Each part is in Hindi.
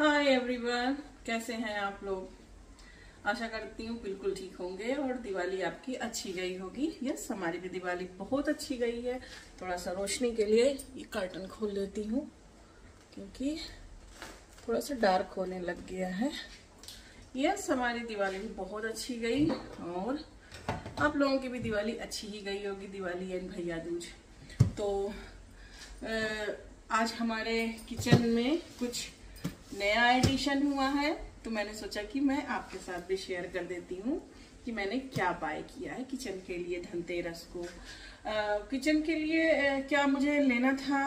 हाय एवरीवन, कैसे हैं आप लोग। आशा करती हूँ बिल्कुल ठीक होंगे और दिवाली आपकी अच्छी गई होगी। यस, हमारी भी दिवाली बहुत अच्छी गई है। थोड़ा सा रोशनी के लिए ये कर्टन खोल लेती हूँ क्योंकि थोड़ा सा डार्क होने लग गया है। यस, हमारी दिवाली भी बहुत अच्छी गई और आप लोगों की भी दिवाली अच्छी ही गई होगी। दिवाली एंड भैया दूज। तो आज हमारे किचन में कुछ नया एडिशन हुआ है, तो मैंने सोचा कि मैं आपके साथ भी शेयर कर देती हूँ कि मैंने क्या बाय किया है किचन के लिए धनतेरस को। किचन के लिए क्या मुझे लेना था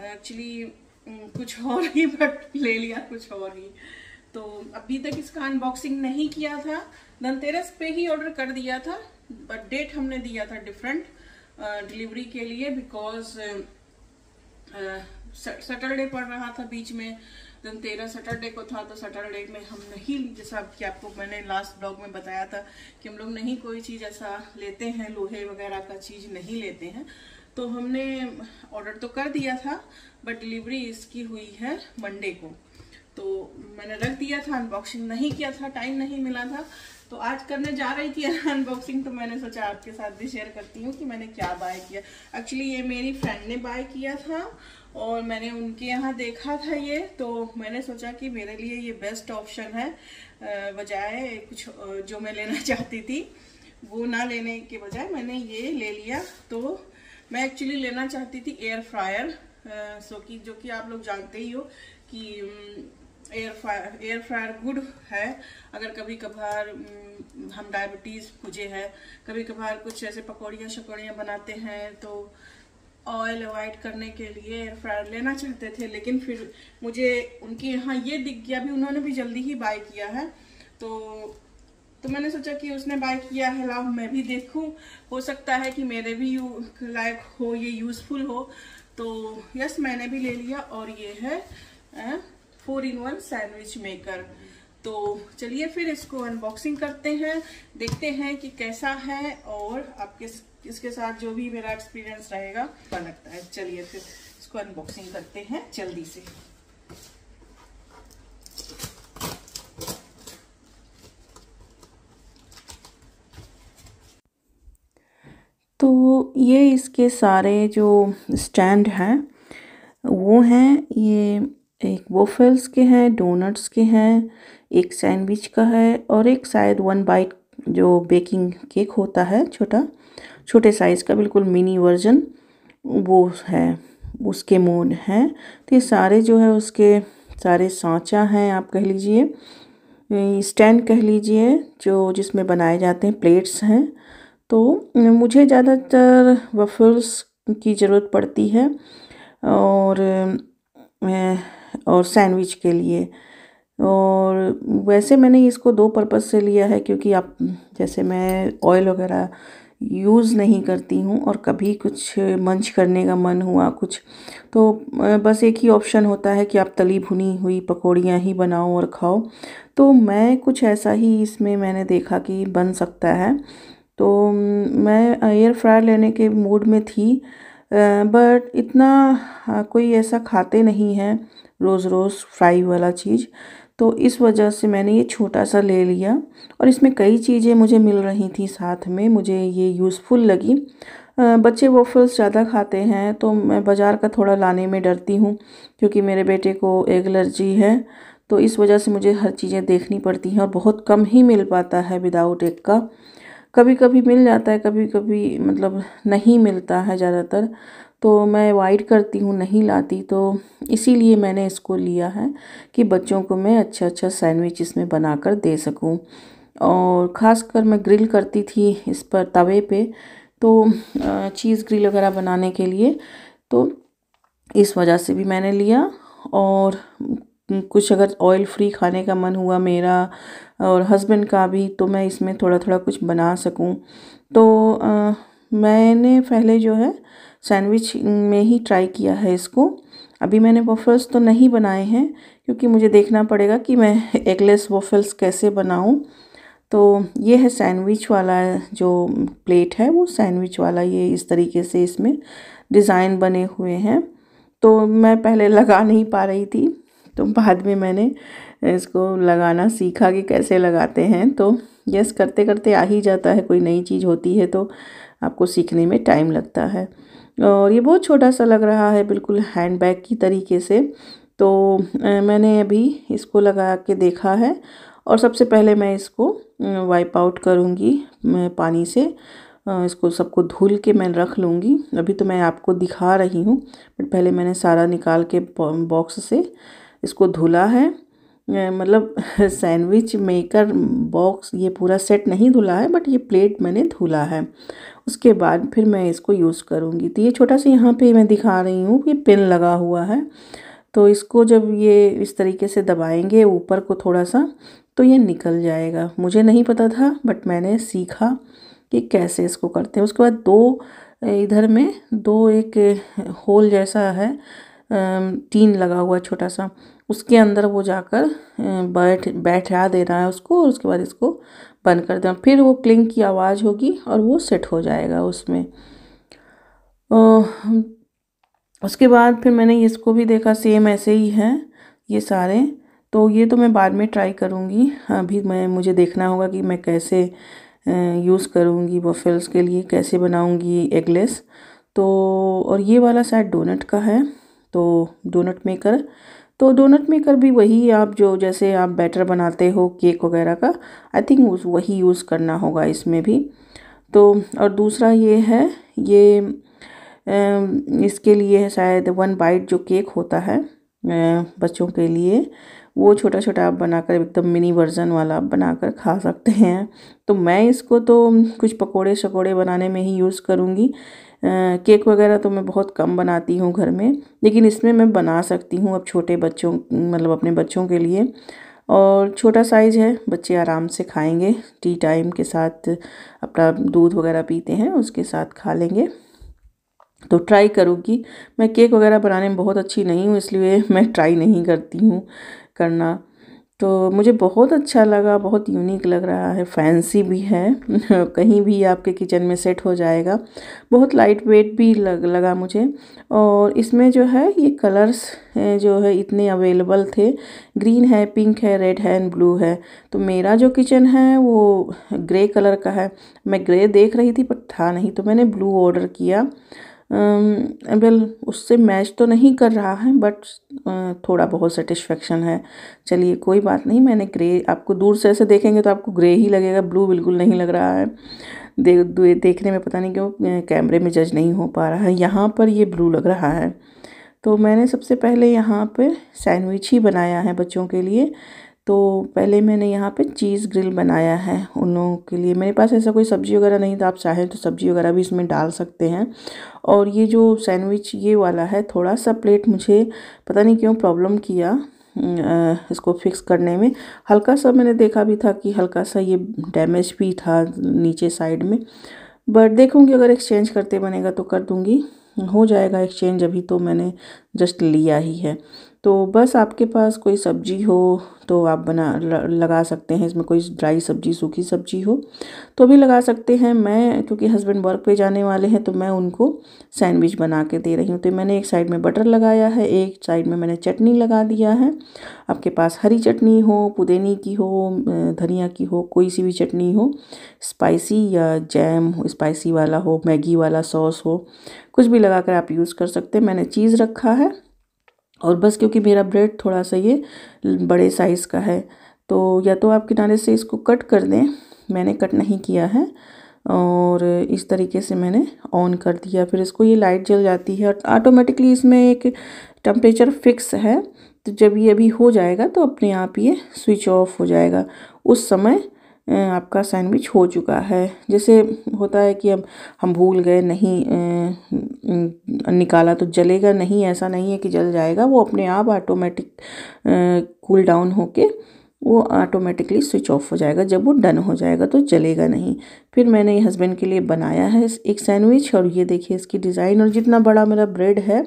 एक्चुअली कुछ और ही, बट ले लिया कुछ और ही। तो अभी तक इसका अनबॉक्सिंग नहीं किया था, धनतेरस पे ही ऑर्डर कर दिया था, बट डेट हमने दिया था डिफरेंट डिलीवरी के लिए, बिकॉज सैटरडे पड़ रहा था बीच में। धनतेरस सैटरडे को था, तो सैटरडे में हम नहीं, जैसा कि आपको मैंने लास्ट ब्लॉग में बताया था कि हम लोग नहीं कोई चीज़ ऐसा लेते हैं, लोहे वगैरह का चीज़ नहीं लेते हैं। तो हमने ऑर्डर तो कर दिया था, बट डिलीवरी इसकी हुई है मंडे को। तो मैंने रख दिया था, अनबॉक्सिंग नहीं किया था, टाइम नहीं मिला था। तो आज करने जा रही थी अनबॉक्सिंग, तो मैंने सोचा आपके साथ भी शेयर करती हूँ कि मैंने क्या बाय किया। एक्चुअली ये मेरी फ्रेंड ने बाय किया था और मैंने उनके यहाँ देखा था ये, तो मैंने सोचा कि मेरे लिए ये बेस्ट ऑप्शन है, बजाय कुछ जो मैं लेना चाहती थी वो ना लेने के बजाय मैंने ये ले लिया। तो मैं एक्चुअली लेना चाहती थी एयर फ्रायर, जो कि आप लोग जानते ही हो कि एयर फ्रायर गुड है। अगर कभी कभार हम डायबिटीज़ मुझे है, कभी कभार कुछ ऐसे पकौड़ियाँ शकौड़ियाँ बनाते हैं, तो ऑयल अवॉइड करने के लिए एयर फ्रायर लेना चाहते थे, लेकिन फिर मुझे उनके यहाँ ये दिख गया, भी उन्होंने भी जल्दी ही बाय किया है। तो मैंने सोचा कि उसने बाय किया है, लाओ मैं भी देखूं, हो सकता है कि मेरे भी लायक हो, ये यूजफुल हो। तो यस, मैंने भी ले लिया और ये है 4-in-1 सैंडविच मेकर। तो चलिए फिर इसको अनबॉक्सिंग करते हैं, देखते हैं कि कैसा है और आपके इसके साथ जो भी मेरा एक्सपीरियंस रहेगा क्या लगता है। चलिए फिर इसको अनबॉक्सिंग करते हैं जल्दी से। तो ये इसके सारे जो स्टैंड हैं वो हैं, ये एक वॉफल्स के हैं, डोनट्स के हैं, एक सैंडविच का है और एक शायद 1 बाइट जो बेकिंग केक होता है, छोटे साइज़ का बिल्कुल मिनी वर्जन, वो है, उसके मोड हैं। तो ये सारे जो है उसके सारे सांचा हैं, आप कह लीजिए स्टैंड कह लीजिए, जो जिसमें बनाए जाते हैं, प्लेट्स हैं। तो मुझे ज़्यादातर वफ़ल्स की ज़रूरत पड़ती है और सैंडविच के लिए। और वैसे मैंने इसको 2 पर्पज़ से लिया है, क्योंकि आप जैसे मैं ऑयल वगैरह यूज़ नहीं करती हूँ और कभी कुछ मंच करने का मन हुआ कुछ, तो बस एक ही ऑप्शन होता है कि आप तली भुनी हुई पकौड़ियाँ ही बनाओ और खाओ। तो मैं कुछ ऐसा ही इसमें मैंने देखा कि बन सकता है, तो मैं एयर फ्रायर लेने के मूड में थी। बट इतना कोई ऐसा खाते नहीं हैं रोज़ रोज़ फ्राई वाला चीज़, तो इस वजह से मैंने ये छोटा सा ले लिया। और इसमें कई चीज़ें मुझे मिल रही थी साथ में, मुझे ये यूज़फुल लगी। बच्चे वॉफल्स ज़्यादा खाते हैं, तो मैं बाज़ार का थोड़ा लाने में डरती हूँ, क्योंकि मेरे बेटे को एग एलर्जी है, तो इस वजह से मुझे हर चीज़ें देखनी पड़ती हैं और बहुत कम ही मिल पाता है विदाउट एग का। कभी कभी मिल जाता है, कभी कभी मतलब नहीं मिलता है ज़्यादातर, तो मैं अवॉइड करती हूँ, नहीं लाती। तो इसीलिए मैंने इसको लिया है कि बच्चों को मैं अच्छा सैंडविच इसमें बनाकर दे सकूँ। और ख़ासकर मैं ग्रिल करती थी इस पर तवे पे, तो चीज़ ग्रिल वगैरह बनाने के लिए, तो इस वजह से भी मैंने लिया। और कुछ अगर ऑयल फ्री खाने का मन हुआ मेरा और हस्बैंड का भी, तो मैं इसमें थोड़ा थोड़ा कुछ बना सकूं। तो मैंने पहले जो है सैंडविच में ही ट्राई किया है इसको। अभी मैंने वॉफल्स तो नहीं बनाए हैं, क्योंकि मुझे देखना पड़ेगा कि मैं एगलेस वॉफल्स कैसे बनाऊं। तो ये है सैंडविच वाला जो प्लेट है, वो सैंडविच वाला, ये इस तरीके से इसमें डिज़ाइन बने हुए हैं। तो मैं पहले लगा नहीं पा रही थी, तो बाद में मैंने इसको लगाना सीखा कि कैसे लगाते हैं। तो यस, करते करते आ ही जाता है, कोई नई चीज़ होती है तो आपको सीखने में टाइम लगता है। और ये बहुत छोटा सा लग रहा है, बिल्कुल हैंड बैग की तरीके से। तो मैंने अभी इसको लगा के देखा है और सबसे पहले मैं इसको वाइप आउट करूँगी पानी से। इसको सबको धुल के मैं रख लूँगी। अभी तो मैं आपको दिखा रही हूँ, बट पहले मैंने सारा निकाल के बॉक्स से इसको धुला है। मतलब सैंडविच मेकर बॉक्स ये पूरा सेट नहीं धुला है, बट ये प्लेट मैंने धुला है। उसके बाद फिर मैं इसको यूज़ करूँगी। तो ये छोटा सा यहाँ पे मैं दिखा रही हूँ कि पिन लगा हुआ है। तो इसको जब ये इस तरीके से दबाएंगे ऊपर को थोड़ा सा, तो ये निकल जाएगा। मुझे नहीं पता था, बट मैंने सीखा कि कैसे इसको करते हैं। उसके बाद दो इधर में दो एक होल जैसा है, टीन लगा हुआ छोटा सा, उसके अंदर वो जाकर बैठा देना है उसको। और उसके बाद इसको बंद कर देना, फिर वो क्लिंग की आवाज़ होगी और वो सेट हो जाएगा उसमें। उसके बाद फिर मैंने इसको भी देखा, सेम ऐसे ही है ये सारे। तो ये तो मैं बाद में ट्राई करूँगी। अभी मुझे देखना होगा कि मैं कैसे यूज़ करूँगी वफ़ल्स के लिए, कैसे बनाऊँगी एगलेस। तो और ये वाला शायद डोनट का है, तो डोनट मेकर। तो डोनट मेकर भी वही, आप जो जैसे आप बैटर बनाते हो केक वगैरह का, आई थिंक वही यूज़ करना होगा इसमें भी। तो और दूसरा ये है, ये इसके लिए है शायद 1 बाइट जो केक होता है बच्चों के लिए, वो छोटा छोटा आप बनाकर एकदम मिनी वर्ज़न वाला आप बनाकर खा सकते हैं। तो मैं इसको तो कुछ पकोड़े शकोड़े बनाने में ही यूज़ करूँगी। केक वगैरह तो मैं बहुत कम बनाती हूँ घर में, लेकिन इसमें मैं बना सकती हूँ अब छोटे बच्चों, मतलब अपने बच्चों के लिए। और छोटा साइज़ है, बच्चे आराम से खाएंगे, टी टाइम के साथ अपना दूध वगैरह पीते हैं उसके साथ खा लेंगे। तो ट्राई करूँगी। मैं केक वगैरह बनाने में बहुत अच्छी नहीं हूँ, इसलिए मैं ट्राई नहीं करती हूँ करना। तो मुझे बहुत अच्छा लगा, बहुत यूनिक लग रहा है, फैंसी भी है कहीं भी आपके किचन में सेट हो जाएगा। बहुत लाइट वेट भी लगा मुझे। और इसमें जो है ये कलर्स जो है इतने अवेलेबल थे, ग्रीन है, पिंक है, रेड है एंड ब्लू है। तो मेरा जो किचन है वो ग्रे कलर का है। मैं ग्रे देख रही थी पर था नहीं, तो मैंने ब्लू ऑर्डर किया। वेल उससे मैच तो नहीं कर रहा है, बट थोड़ा बहुत सेटिस्फेक्शन है। चलिए कोई बात नहीं। मैंने ग्रे, आपको दूर से ऐसे देखेंगे तो आपको ग्रे ही लगेगा, ब्लू बिल्कुल नहीं लग रहा है। देखने में पता नहीं क्यों कैमरे में जज नहीं हो पा रहा है। यहाँ पर ये ब्लू लग रहा है। तो मैंने सबसे पहले यहाँ पे सैंडविच ही बनाया है बच्चों के लिए। तो पहले मैंने यहाँ पे चीज़ ग्रिल बनाया है उन लोगों के लिए। मेरे पास ऐसा कोई सब्ज़ी वगैरह नहीं था, आप चाहें तो सब्ज़ी वगैरह भी इसमें डाल सकते हैं। और ये जो सैंडविच ये वाला है, थोड़ा सा प्लेट मुझे पता नहीं क्यों प्रॉब्लम किया इसको फिक्स करने में। हल्का सा मैंने देखा भी था कि हल्का सा ये डैमेज भी था नीचे साइड में, बट देखूँगी अगर एक्सचेंज करते बनेगा तो कर दूँगी, हो जाएगा एक्सचेंज। अभी तो मैंने जस्ट लिया ही है। तो बस आपके पास कोई सब्जी हो तो आप लगा सकते हैं इसमें, कोई ड्राई सब्जी, सूखी सब्जी हो तो भी लगा सकते हैं। मैं क्योंकि हस्बैंड वर्क पे जाने वाले हैं तो मैं उनको सैंडविच बना के दे रही हूँ। तो मैंने एक साइड में बटर लगाया है, एक साइड में मैंने चटनी लगा दिया है। आपके पास हरी चटनी हो, पुदीने की हो, धनिया की हो, कोई सी भी चटनी हो, स्पाइसी या जैम स्पाइसी वाला हो, मैगी वाला सॉस हो, कुछ भी लगाकर आप यूज़ कर सकते हैं। मैंने चीज़ रखा है और बस, क्योंकि मेरा ब्रेड थोड़ा सा ये बड़े साइज़ का है, तो या तो आप किनारे से इसको कट कर दें, मैंने कट नहीं किया है। और इस तरीके से मैंने ऑन कर दिया, फिर इसको ये लाइट जल जाती है और ऑटोमेटिकली इसमें एक टेम्परेचर फिक्स है। तो जब ये अभी हो जाएगा तो अपने आप ये स्विच ऑफ हो जाएगा। उस समय आपका सैंडविच हो चुका है। जैसे होता है कि अब हम भूल गए, नहीं निकाला तो जलेगा नहीं, ऐसा नहीं है कि जल जाएगा। वो अपने आप ऑटोमेटिक कूल डाउन होके वो ऑटोमेटिकली स्विच ऑफ हो जाएगा। जब वो डन हो जाएगा तो जलेगा नहीं। फिर मैंने ये हस्बैंड के लिए बनाया है एक सैंडविच, और ये देखिए इसकी डिज़ाइन। और जितना बड़ा मेरा ब्रेड है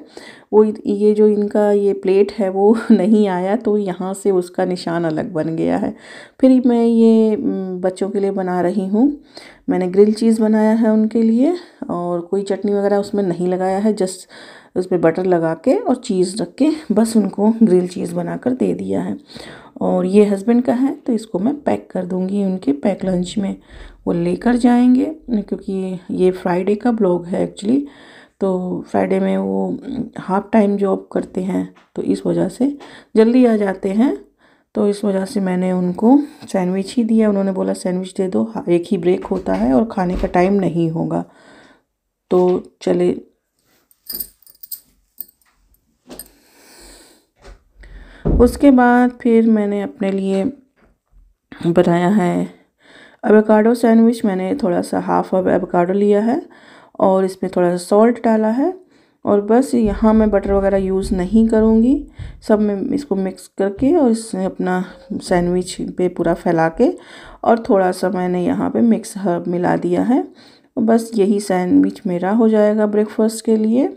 वो ये जो इनका ये प्लेट है वो नहीं आया, तो यहाँ से उसका निशान अलग बन गया है। फिर मैं ये बच्चों के लिए बना रही हूँ। मैंने ग्रिल चीज़ बनाया है उनके लिए, और कोई चटनी वगैरह उसमें नहीं लगाया है, जस्ट उस पर बटर लगा के और चीज़ रख के बस उनको ग्रिल चीज़ बनाकर दे दिया है। और ये हस्बैंड का है तो इसको मैं पैक कर दूँगी उनके पैक लंच में, वो लेकर जाएंगे। क्योंकि ये फ्राइडे का ब्लॉग है एक्चुअली, तो फ्राइडे में वो हाफ टाइम जॉब करते हैं तो इस वजह से जल्दी आ जाते हैं। तो इस वजह से मैंने उनको सैंडविच ही दिया। उन्होंने बोला सैंडविच दे दो, एक ही ब्रेक होता है और खाने का टाइम नहीं होगा। तो चले, उसके बाद फिर मैंने अपने लिए बनाया है एवोकाडो सैंडविच। मैंने थोड़ा सा हाफ एवोकाडो लिया है और इसमें थोड़ा सा सॉल्ट डाला है और बस यहाँ मैं बटर वगैरह यूज़ नहीं करूँगी। सब मैं इसको मिक्स करके और इसमें अपना सैंडविच पे पूरा फैला के और थोड़ा सा मैंने यहाँ पे मिक्स हर्ब मिला दिया है। बस यही सैंडविच मेरा हो जाएगा ब्रेकफास्ट के लिए।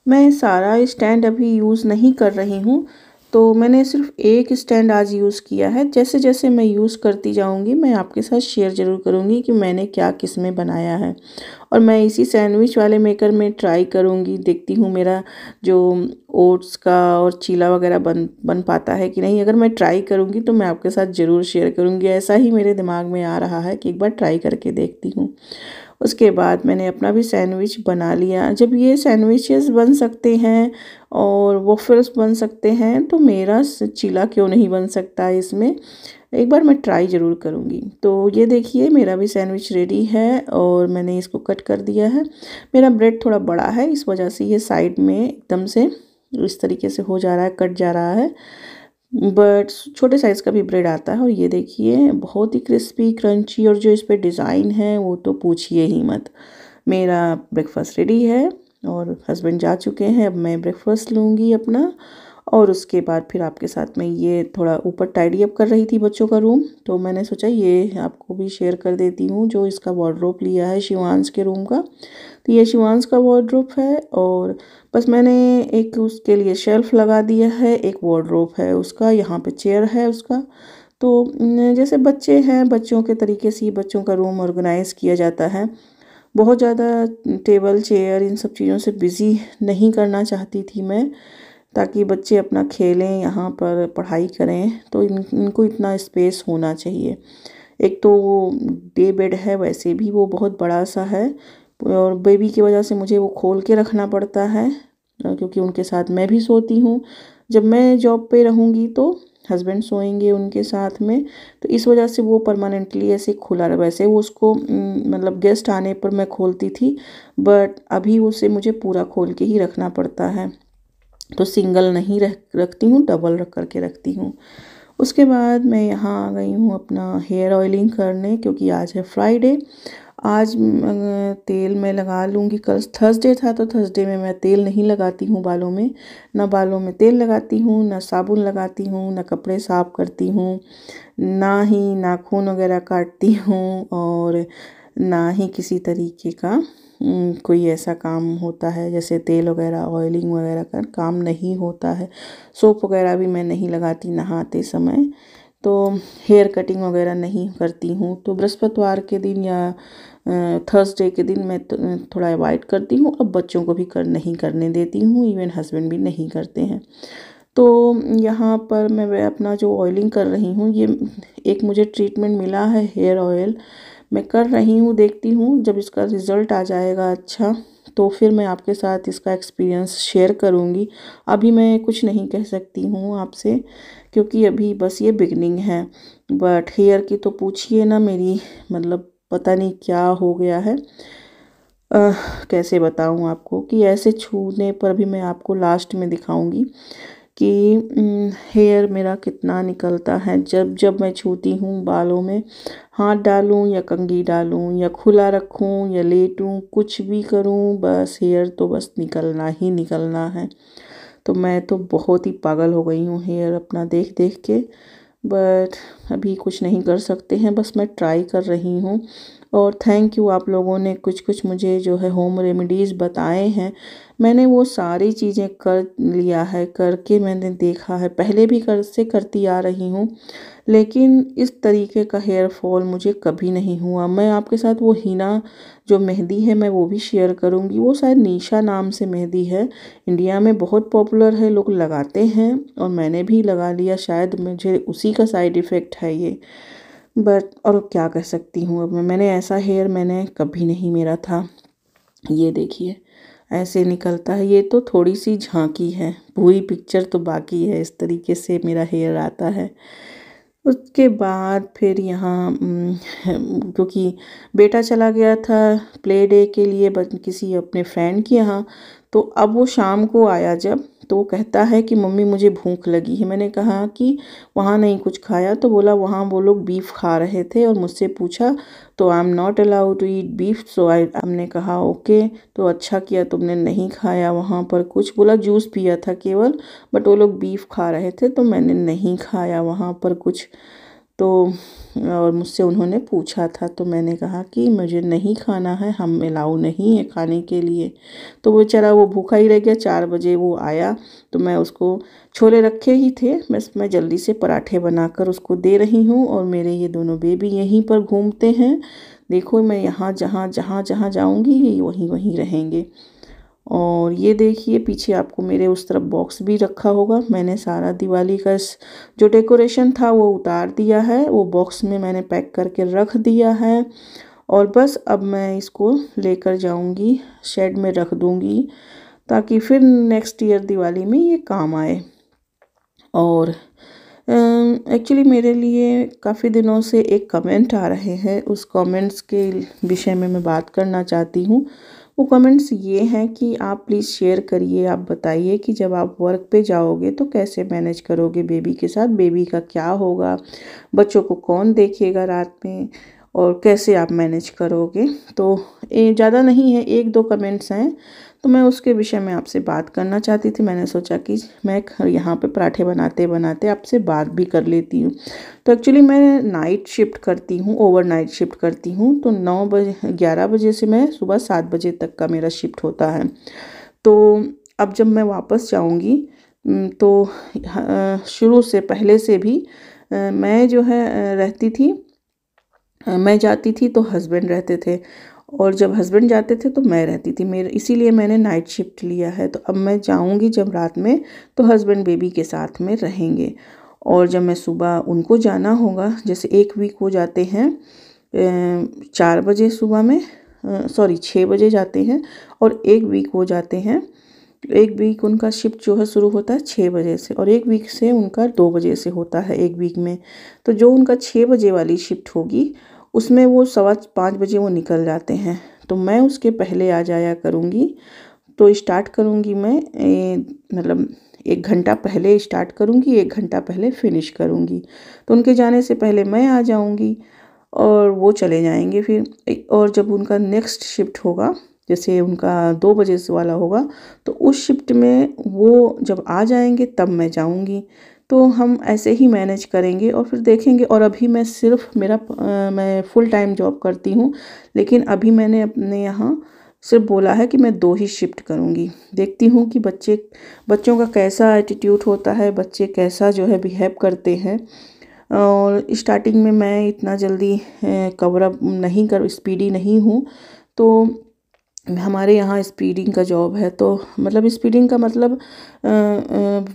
मैं सारा स्टैंड अभी यूज़ नहीं कर रही हूँ, तो मैंने सिर्फ एक स्टैंड आज यूज़ किया है। जैसे जैसे मैं यूज़ करती जाऊँगी मैं आपके साथ शेयर ज़रूर करूँगी कि मैंने क्या किस में बनाया है। और मैं इसी सैंडविच वाले मेकर में ट्राई करूँगी, देखती हूँ मेरा जो ओट्स का और चीला वगैरह बन पाता है कि नहीं। अगर मैं ट्राई करूँगी तो मैं आपके साथ ज़रूर शेयर करूँगी। ऐसा ही मेरे दिमाग में आ रहा है कि एक बार ट्राई करके देखती हूँ। उसके बाद मैंने अपना भी सैंडविच बना लिया। जब ये सैंडविचेस बन सकते हैं और वॉफल्स बन सकते हैं तो मेरा चीला क्यों नहीं बन सकता है इसमें। एक बार मैं ट्राई ज़रूर करूँगी। तो ये देखिए मेरा भी सैंडविच रेडी है और मैंने इसको कट कर दिया है। मेरा ब्रेड थोड़ा बड़ा है, इस वजह से ये साइड में एकदम से इस तरीके से हो जा रहा है, कट जा रहा है। बट छोटे साइज़ का भी ब्रेड आता है और ये देखिए बहुत ही क्रिस्पी क्रंची, और जो इस पे डिज़ाइन है वो तो पूछिए ही मत। मेरा ब्रेकफास्ट रेडी है और हस्बैंड जा चुके हैं। अब मैं ब्रेकफास्ट लूँगी अपना और उसके बाद फिर आपके साथ में ये थोड़ा ऊपर टाइडी अप कर रही थी बच्चों का रूम, तो मैंने सोचा ये आपको भी शेयर कर देती हूँ जो इसका वार्डरोब लिया है शिवांश के रूम का। तो ये शिवांश का वार्डरोब है और बस मैंने एक उसके लिए शेल्फ़ लगा दिया है, एक वार्डरोब है उसका, यहाँ पे चेयर है उसका। तो जैसे बच्चे हैं, बच्चों के तरीके से ही बच्चों का रूम ऑर्गेनाइज़ किया जाता है। बहुत ज़्यादा टेबल चेयर इन सब चीज़ों से बिज़ी नहीं करना चाहती थी मैं, ताकि बच्चे अपना खेलें, यहाँ पर पढ़ाई करें, तो इनको इतना स्पेस होना चाहिए। एक तो वो डे बेड है, वैसे भी वो बहुत बड़ा सा है और बेबी की वजह से मुझे वो खोल के रखना पड़ता है क्योंकि उनके साथ मैं भी सोती हूँ। जब मैं जॉब पे रहूँगी तो हस्बैंड सोएंगे उनके साथ में, तो इस वजह से वो परमानेंटली ऐसे खुला रहा। वैसे वो उसको मतलब गेस्ट आने पर मैं खोलती थी, बट अभी उसे मुझे पूरा खोल के ही रखना पड़ता है। तो सिंगल नहीं रखती हूँ, डबल रख करके रखती हूँ। उसके बाद मैं यहाँ आ गई हूँ अपना हेयर ऑयलिंग करने, क्योंकि आज है फ्राइडे। आज तेल मैं लगा लूँगी। कल थर्सडे था तो थर्सडे में मैं तेल नहीं लगाती हूँ बालों में, ना बालों में तेल लगाती हूँ, ना साबुन लगाती हूँ, ना कपड़े साफ़ करती हूँ, ना ही नाखून वगैरह काटती हूँ और ना ही किसी तरीके का कोई ऐसा काम होता है जैसे तेल वगैरह ऑयलिंग वगैरह का काम नहीं होता है। सोप वगैरह भी मैं नहीं लगाती नहाते समय। तो हेयर कटिंग वगैरह नहीं करती हूँ। तो बृहस्पतिवार के दिन या थर्सडे के दिन मैं थोड़ा अवॉइड करती हूँ। अब बच्चों को भी नहीं करने देती हूँ, इवन हस्बैंड भी नहीं करते हैं। तो यहाँ पर मैं अपना जो ऑयलिंग कर रही हूँ, ये एक मुझे ट्रीटमेंट मिला है हेयर ऑयल, मैं कर रही हूँ, देखती हूँ जब इसका रिज़ल्ट आ जाएगा अच्छा तो फिर मैं आपके साथ इसका एक्सपीरियंस शेयर करूँगी। अभी मैं कुछ नहीं कह सकती हूँ आपसे, क्योंकि अभी बस ये बिगनिंग है। बट हेयर की तो पूछिए ना, मेरी मतलब पता नहीं क्या हो गया है। कैसे बताऊँ आपको कि ऐसे छूने पर भी मैं आपको लास्ट में दिखाऊंगी कि हेयर मेरा कितना निकलता है। जब जब मैं छूती हूँ बालों में, हाथ डालूँ या कंघी डालूँ या खुला रखूँ या लेटूँ, कुछ भी करूँ, बस हेयर तो बस निकलना ही निकलना है। तो मैं तो बहुत ही पागल हो गई हूँ हेयर अपना देख देख के। बट अभी कुछ नहीं कर सकते हैं, बस मैं ट्राई कर रही हूँ। और थैंक यू, आप लोगों ने कुछ कुछ मुझे जो है होम रेमेडीज़ बताए हैं, मैंने वो सारी चीज़ें कर लिया है, करके मैंने देखा है, पहले भी करती आ रही हूँ, लेकिन इस तरीके का हेयर फॉल मुझे कभी नहीं हुआ। मैं आपके साथ वो हीना जो मेहंदी है मैं वो भी शेयर करूँगी, वो शायद निशा नाम से मेहंदी है, इंडिया में बहुत पॉपुलर है, लोग लगाते हैं और मैंने भी लगा लिया, शायद मुझे उसी का साइड इफ़ेक्ट है ये। बट और क्या कह सकती हूँ अब मैंने ऐसा हेयर मैंने कभी नहीं मेरा था। ये देखिए ऐसे निकलता है, ये तो थोड़ी सी झांकी है, पूरी पिक्चर तो बाकी है। इस तरीके से मेरा हेयर आता है। उसके बाद फिर यहाँ क्योंकि बेटा चला गया था प्ले डे के लिए किसी अपने फ्रेंड के यहाँ, तो अब वो शाम को आया जब, तो वो कहता है कि मम्मी मुझे भूख लगी है। मैंने कहा कि वहाँ नहीं कुछ खाया, तो बोला वहाँ वो लोग बीफ खा रहे थे और मुझसे पूछा, तो I am not allowed to eat beef, so I हमने कहा ओके, तो अच्छा किया तुमने नहीं खाया वहाँ पर कुछ, बोला जूस पिया था केवल, बट वो लोग बीफ खा रहे थे तो मैंने नहीं खाया वहाँ पर कुछ। तो और मुझसे उन्होंने पूछा था तो मैंने कहा कि मुझे नहीं खाना है, हम अलाउ नहीं है खाने के लिए। तो वो बेचारा वो भूखा ही रह गया। 4 बजे वो आया तो मैं उसको, छोले रखे ही थे, बस मैं जल्दी से पराठे बनाकर उसको दे रही हूँ। और मेरे ये दोनों बेबी यहीं पर घूमते हैं। देखो मैं यहाँ जहाँ जहाँ जहाँ जाऊँगी ये वहीं वहीं रहेंगे। और ये देखिए पीछे आपको मेरे उस तरफ बॉक्स भी रखा होगा, मैंने सारा दिवाली का जो डेकोरेशन था वो उतार दिया है, वो बॉक्स में मैंने पैक करके रख दिया है। और बस अब मैं इसको लेकर जाऊंगी, शेड में रख दूंगी, ताकि फिर नेक्स्ट ईयर दिवाली में ये काम आए। और एक्चुअली मेरे लिए काफ़ी दिनों से एक कमेंट आ रहे हैं, उस कमेंट्स के विषय में मैं बात करना चाहती हूँ। वो कमेंट्स ये हैं कि आप प्लीज़ शेयर करिए, आप बताइए कि जब आप वर्क पे जाओगे तो कैसे मैनेज करोगे बेबी के साथ, बेबी का क्या होगा, बच्चों को कौन देखेगा रात में, और कैसे आप मैनेज करोगे। तो ज़्यादा नहीं है, 1-2 कमेंट्स हैं, तो मैं उसके विषय में आपसे बात करना चाहती थी। मैंने सोचा कि मैं यहाँ पे पराठे बनाते बनाते आपसे बात भी कर लेती हूँ। तो एक्चुअली मैं नाइट शिफ्ट करती हूँ, ओवरनाइट शिफ्ट करती हूँ, तो 9 बजे 11 बजे से मैं सुबह 7 बजे तक का मेरा शिफ्ट होता है। तो अब जब मैं वापस जाऊँगी तो शुरू से पहले से भी मैं जो है रहती थी, मैं जाती थी तो हस्बैंड रहते थे, और जब हस्बैंड जाते थे तो मैं रहती थी, मेरे इसीलिए मैंने नाइट शिफ्ट लिया है। तो अब मैं जाऊंगी जब रात में तो हस्बैंड बेबी के साथ में रहेंगे। और जब मैं सुबह उनको जाना होगा, जैसे 1 वीक हो जाते हैं 4 बजे सुबह में, सॉरी 6 बजे जाते हैं, और 1 वीक हो जाते हैं, 1 वीक उनका शिफ्ट जो है शुरू होता है 6 बजे से, और 1 वीक से उनका 2 बजे से होता है 1 वीक में। तो जो उनका 6 बजे वाली शिफ्ट होगी उसमें वो 4:15 बजे वो निकल जाते हैं, तो मैं उसके पहले आ जाया करूँगी। तो स्टार्ट करूँगी मैं मतलब 1 घंटा पहले स्टार्ट करूँगी, 1 घंटा पहले फिनिश करूँगी। तो उनके जाने से पहले मैं आ जाऊँगी और वो चले जाएंगे फिर। और जब उनका नेक्स्ट शिफ्ट होगा, जैसे उनका 2 बजे से वाला होगा, तो उस शिफ्ट में वो जब आ जाएंगे तब मैं जाऊंगी। तो हम ऐसे ही मैनेज करेंगे और फिर देखेंगे। और अभी मैं सिर्फ मैं फुल टाइम जॉब करती हूँ, लेकिन अभी मैंने अपने यहाँ सिर्फ बोला है कि मैं 2 ही शिफ्ट करूँगी। देखती हूँ कि बच्चों का कैसा एटीट्यूड होता है, बच्चे कैसा जो है बिहेव करते हैं। और स्टार्टिंग में मैं इतना जल्दी कवर अप नहीं कर स्पीडी नहीं हूँ, तो हमारे यहाँ स्पीडिंग का जॉब है, तो मतलब स्पीडिंग का मतलब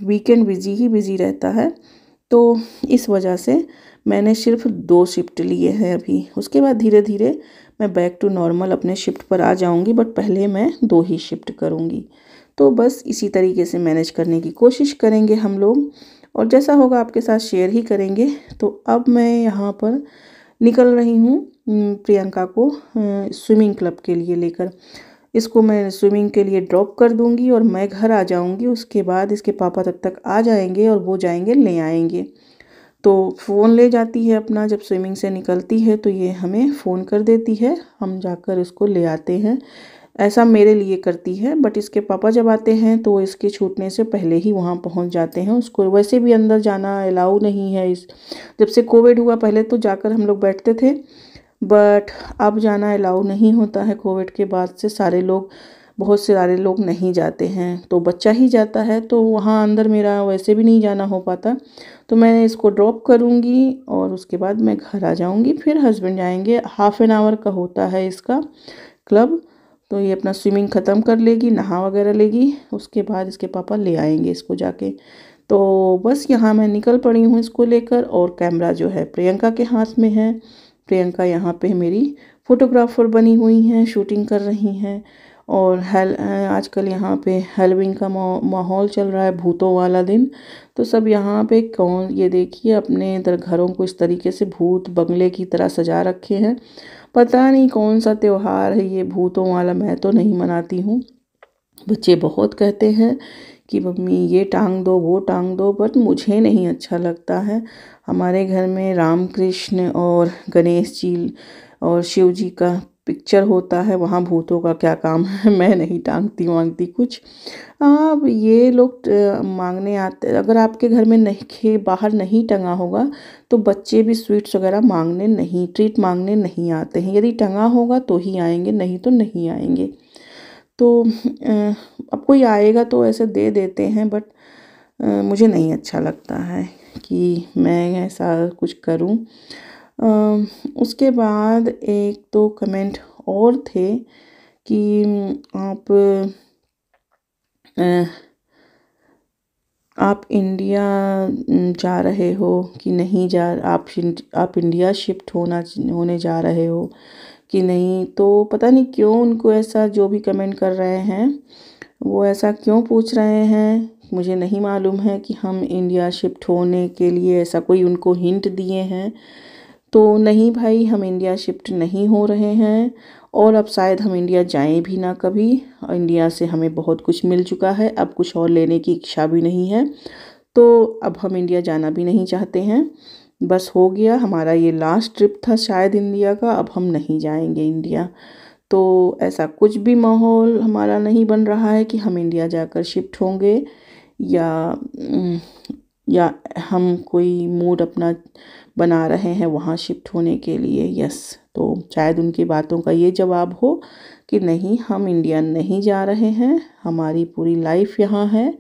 वीकेंड बिजी ही बिजी रहता है। तो इस वजह से मैंने सिर्फ 2 शिफ्ट लिए हैं अभी, उसके बाद धीरे धीरे मैं बैक टू नॉर्मल अपने शिफ्ट पर आ जाऊंगी, बट पहले मैं 2 ही शिफ्ट करूंगी। तो बस इसी तरीके से मैनेज करने की कोशिश करेंगे हम लोग, और जैसा होगा आपके साथ शेयर ही करेंगे। तो अब मैं यहाँ पर निकल रही हूँ प्रियंका को स्विमिंग क्लब के लिए लेकर। इसको मैं स्विमिंग के लिए ड्रॉप कर दूँगी और मैं घर आ जाऊँगी। उसके बाद इसके पापा तब तक आ जाएंगे और वो जाएंगे ले आएंगे। तो फ़ोन ले जाती है अपना, जब स्विमिंग से निकलती है तो ये हमें फ़ोन कर देती है, हम जाकर इसको ले आते हैं। ऐसा मेरे लिए करती है, बट इसके पापा जब आते हैं तो इसके छूटने से पहले ही वहाँ पहुँच जाते हैं। उसको वैसे भी अंदर जाना अलाउ नहीं है। जब से कोविड हुआ, पहले तो जाकर हम लोग बैठते थे, बट अब जाना अलाउ नहीं होता है। कोविड के बाद से बहुत सारे लोग नहीं जाते हैं, तो बच्चा ही जाता है, तो वहाँ अंदर मेरा वैसे भी नहीं जाना हो पाता। तो मैं इसको ड्रॉप करूँगी और उसके बाद मैं घर आ जाऊँगी। फिर हस्बैंड जाएंगे, हाफ़ एन आवर का होता है इसका क्लब। तो ये अपना स्विमिंग ख़त्म कर लेगी, नहा वगैरह लेगी, उसके बाद इसके पापा ले आएंगे इसको जाके। तो बस यहाँ मैं निकल पड़ी हूँ इसको लेकर, और कैमरा जो है प्रियंका के हाथ में है। प्रियंका यहाँ पे मेरी फ़ोटोग्राफ़र बनी हुई हैं, शूटिंग कर रही हैं। और आजकल यहाँ पे हैलोवीन का माहौल चल रहा है, भूतों वाला दिन। तो सब यहाँ पे ये देखिए अपने इधर घरों को इस तरीके से भूत बंगले की तरह सजा रखे हैं। पता नहीं कौन सा त्यौहार है ये भूतों वाला, मैं तो नहीं मनाती हूँ। बच्चे बहुत कहते हैं कि मम्मी ये टांग दो वो टांग दो, बट मुझे नहीं अच्छा लगता है। हमारे घर में राम कृष्ण और गणेश जी और शिव जी का पिक्चर होता है, वहाँ भूतों का क्या काम है। मैं नहीं टांगती वांगती कुछ। अब ये लोग मांगने आते, अगर आपके घर में नहीं बाहर नहीं टंगा होगा तो बच्चे भी स्वीट्स वगैरह मांगने नहीं, ट्रीट मांगने नहीं आते हैं। यदि टंगा होगा तो ही आएंगे, नहीं तो नहीं आएंगे। तो अब कोई आएगा तो ऐसे दे देते हैं, बट मुझे नहीं अच्छा लगता है कि मैं ऐसा कुछ करूं। उसके बाद एक दो कमेंट और थे कि आप इंडिया जा रहे हो कि नहीं जा, आप इंडिया शिफ्ट होने जा रहे हो कि नहीं। तो पता नहीं क्यों उनको ऐसा, जो भी कमेंट कर रहे हैं वो ऐसा क्यों पूछ रहे हैं, मुझे नहीं मालूम है कि हम इंडिया शिफ्ट होने के लिए ऐसा कोई उनको हिंट दिए हैं। तो नहीं भाई, हम इंडिया शिफ्ट नहीं हो रहे हैं, और अब शायद हम इंडिया जाएं भी ना कभी। इंडिया से हमें बहुत कुछ मिल चुका है, अब कुछ और लेने की इच्छा भी नहीं है। तो अब हम इंडिया जाना भी नहीं चाहते हैं। बस हो गया, हमारा ये लास्ट ट्रिप था शायद इंडिया का, अब हम नहीं जाएंगे इंडिया। तो ऐसा कुछ भी माहौल हमारा नहीं बन रहा है कि हम इंडिया जाकर शिफ्ट होंगे, या या हम कोई मूड अपना बना रहे हैं वहाँ शिफ्ट होने के लिए। यस, तो शायद उनकी बातों का ये जवाब हो कि नहीं, हम इंडिया नहीं जा रहे हैं, हमारी पूरी लाइफ यहाँ है,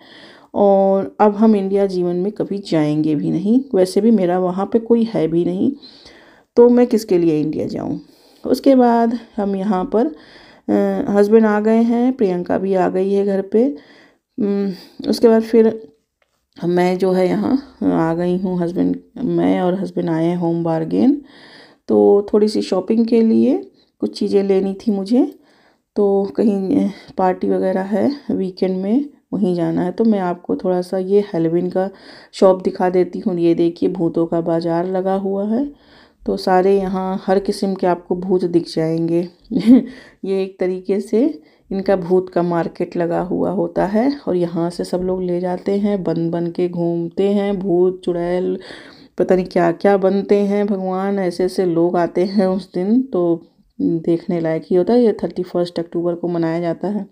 और अब हम इंडिया जीवन में कभी जाएंगे भी नहीं। वैसे भी मेरा वहाँ पे कोई है भी नहीं, तो मैं किसके लिए इंडिया जाऊँ। उसके बाद हम यहाँ पर हस्बैंड आ गए हैं, प्रियंका भी आ गई है घर पे। उसके बाद फिर मैं जो है यहाँ आ गई हूँ, मैं और हस्बैंड आए हैं होम बारगेन। तो थोड़ी सी शॉपिंग के लिए कुछ चीज़ें लेनी थी मुझे, तो कहीं पार्टी वगैरह है वीकेंड में, वहीं जाना है। तो मैं आपको थोड़ा सा ये हैलोवीन का शॉप दिखा देती हूँ। ये देखिए भूतों का बाज़ार लगा हुआ है, तो सारे यहाँ हर किस्म के आपको भूत दिख जाएंगे। ये एक तरीके से इनका भूत का मार्केट लगा हुआ होता है, और यहाँ से सब लोग ले जाते हैं, बन बन के घूमते हैं। भूत चुड़ैल पता नहीं क्या क्या बनते हैं, भगवान, ऐसे ऐसे लोग आते हैं उस दिन। तो देखने लायक ही होता है। ये 31 अक्टूबर को मनाया जाता है,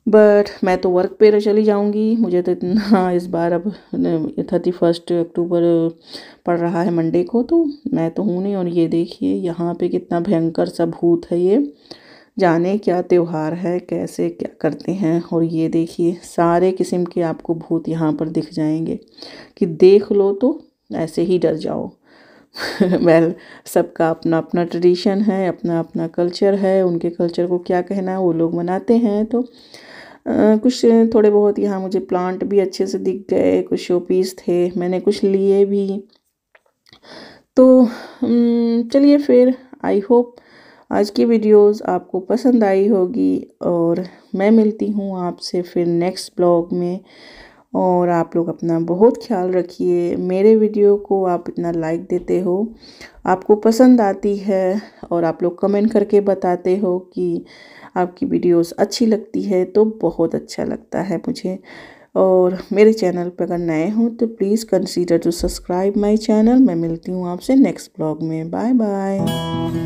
बट मैं तो वर्क पे चली जाऊंगी। मुझे तो इतना इस बार अब 31 अक्टूबर पड़ रहा है मंडे को, तो मैं तो हूँ नहीं। और ये देखिए यहाँ पे कितना भयंकर सा भूत है, ये जाने क्या त्यौहार है, कैसे क्या करते हैं। और ये देखिए सारे किस्म के आपको भूत यहाँ पर दिख जाएंगे कि देख लो तो ऐसे ही डर जाओ। वेल, सबका अपना अपना ट्रेडिशन है, अपना अपना कल्चर है, उनके कल्चर को क्या कहना है, वो लोग मनाते हैं। तो कुछ थोड़े बहुत यहाँ मुझे प्लांट भी अच्छे से दिख गए, कुछ शो पीस थे, मैंने कुछ लिए भी। तो चलिए फिर, आई होप आज की वीडियोस आपको पसंद आई होगी, और मैं मिलती हूँ आपसे फिर नेक्स्ट ब्लॉग में। और आप लोग अपना बहुत ख्याल रखिए। मेरे वीडियो को आप इतना लाइक देते हो, आपको पसंद आती है, और आप लोग कमेंट करके बताते हो कि आपकी वीडियोस अच्छी लगती है, तो बहुत अच्छा लगता है मुझे। और मेरे चैनल पर अगर नए हो तो please consider to subscribe my channel. मैं मिलती हूँ आपसे नेक्स्ट ब्लॉग में। Bye bye.